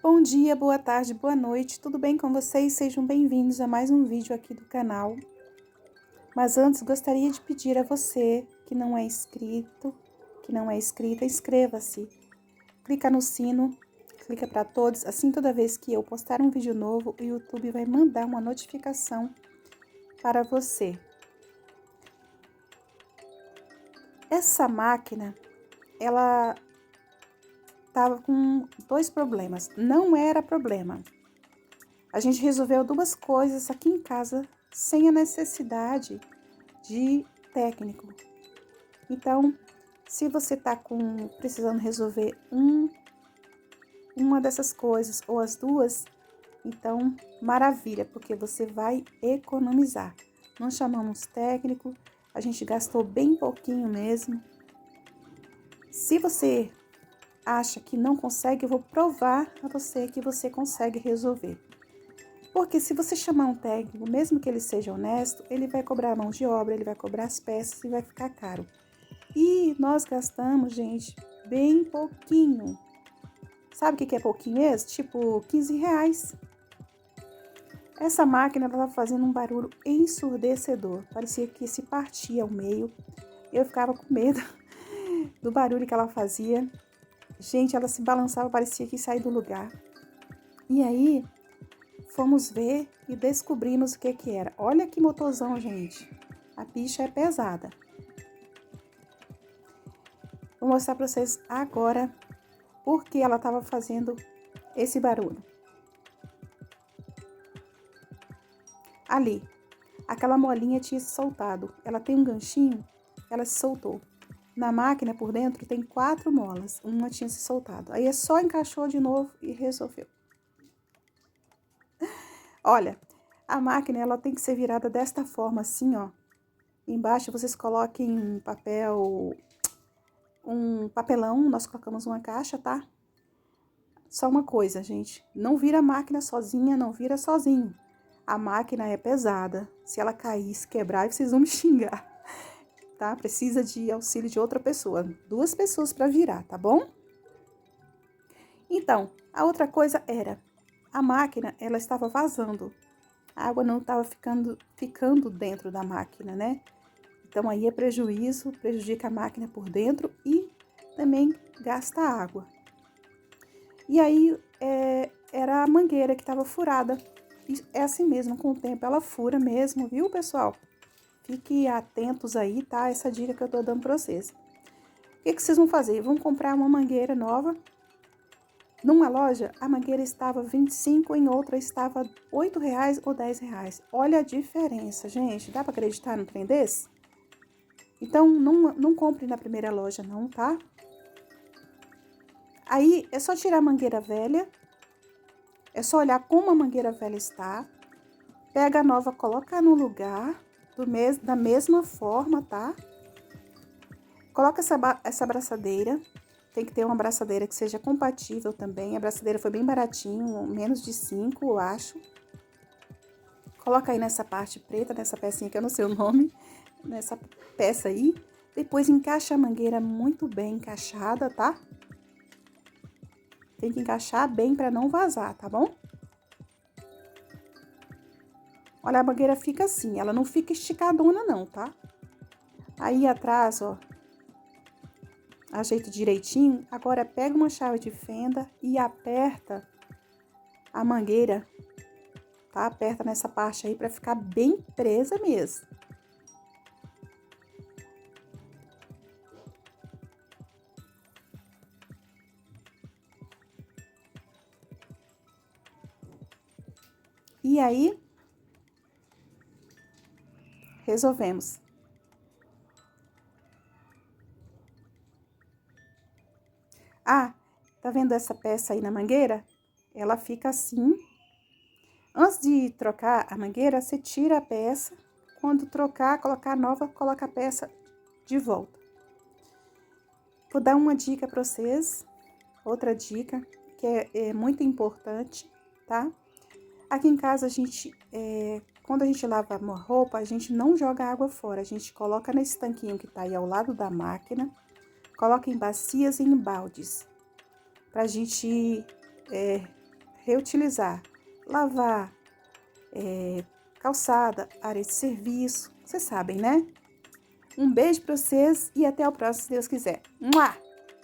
Bom dia, boa tarde, boa noite, tudo bem com vocês? Sejam bem-vindos a mais um vídeo aqui do canal. Mas antes, gostaria de pedir a você que não é inscrito, que não é inscrita, inscreva-se. Clica no sino, clica para todos, assim toda vez que eu postar um vídeo novo, o YouTube vai mandar uma notificação para você. Essa máquina, ela estava com dois problemas. Não era problema. A gente resolveu duas coisas aqui em casa sem a necessidade de técnico. Então, se você está precisando resolver uma dessas coisas ou as duas, então maravilha, porque você vai economizar. Não chamamos técnico, a gente gastou bem pouquinho mesmo. Se você acha que não consegue, eu vou provar a você que você consegue resolver. Porque se você chamar um técnico, mesmo que ele seja honesto, ele vai cobrar a mão de obra, ele vai cobrar as peças e vai ficar caro. E nós gastamos, gente, bem pouquinho. Sabe o que é pouquinho mesmo? Tipo, R$ 15. Essa máquina estava fazendo um barulho ensurdecedor. Parecia que se partia ao meio. Eu ficava com medo do barulho que ela fazia. Gente, ela se balançava, parecia que ia sair do lugar. E aí, fomos ver e descobrimos o que era. Olha que motorzão, gente. A bicha é pesada. Vou mostrar para vocês agora por que ela estava fazendo esse barulho. Ali, aquela molinha tinha se soltado. Ela tem um ganchinho, ela se soltou. Na máquina por dentro tem 4 molas, uma tinha se soltado. Aí é só encaixou de novo e resolveu. Olha, a máquina ela tem que ser virada desta forma assim, ó. Embaixo vocês coloquem um papelão, nós colocamos uma caixa, tá? Só uma coisa, gente, não vira a máquina sozinha, não vira sozinho. A máquina é pesada, se ela cair, se quebrar, vocês vão me xingar, tá? Precisa de auxílio de outra pessoa, 2 pessoas para virar, tá bom? Então, a outra coisa era, a máquina, ela estava vazando. A água não estava ficando dentro da máquina, né? Então, aí é prejuízo, prejudica a máquina por dentro e também gasta água. E aí, era a mangueira que estava furada. E é assim mesmo, com o tempo ela fura mesmo, viu, pessoal? Fiquem atentos aí, tá? Essa dica que eu tô dando pra vocês. O que vocês vão fazer? Vão comprar uma mangueira nova. Numa loja, a mangueira estava 25, em outra estava R$ 8 ou R$ 10. Olha a diferença, gente. Dá pra acreditar no trem desse? Então, não compre na primeira loja, não, tá? Aí, é só tirar a mangueira velha. É só olhar como a mangueira velha está. Pega a nova, coloca no lugar, da mesma forma, tá? Coloca essa abraçadeira. Tem que ter uma abraçadeira que seja compatível também. A abraçadeira foi bem baratinho, menos de 5, eu acho. Coloca aí nessa parte preta, nessa pecinha que eu não sei o nome, nessa peça aí. Depois encaixa a mangueira muito bem encaixada, tá? Tem que encaixar bem para não vazar, tá bom? Olha, a mangueira fica assim, ela não fica esticadona não, tá? Aí atrás, ó, ajeita direitinho. Agora pega uma chave de fenda e aperta a mangueira, tá? Aperta nessa parte aí para ficar bem presa mesmo. E aí, resolvemos. Ah, tá vendo essa peça aí na mangueira? Ela fica assim. Antes de trocar a mangueira, você tira a peça. Quando trocar, colocar a nova, coloca a peça de volta. Vou dar uma dica para vocês. Outra dica que é muito importante, tá? Aqui em casa, quando a gente lava uma roupa, a gente não joga água fora. A gente coloca nesse tanquinho que tá aí ao lado da máquina. Coloca em bacias e em baldes. Pra gente reutilizar, lavar, calçada, área de serviço, vocês sabem, né? Um beijo para vocês e até o próximo, se Deus quiser. Mua!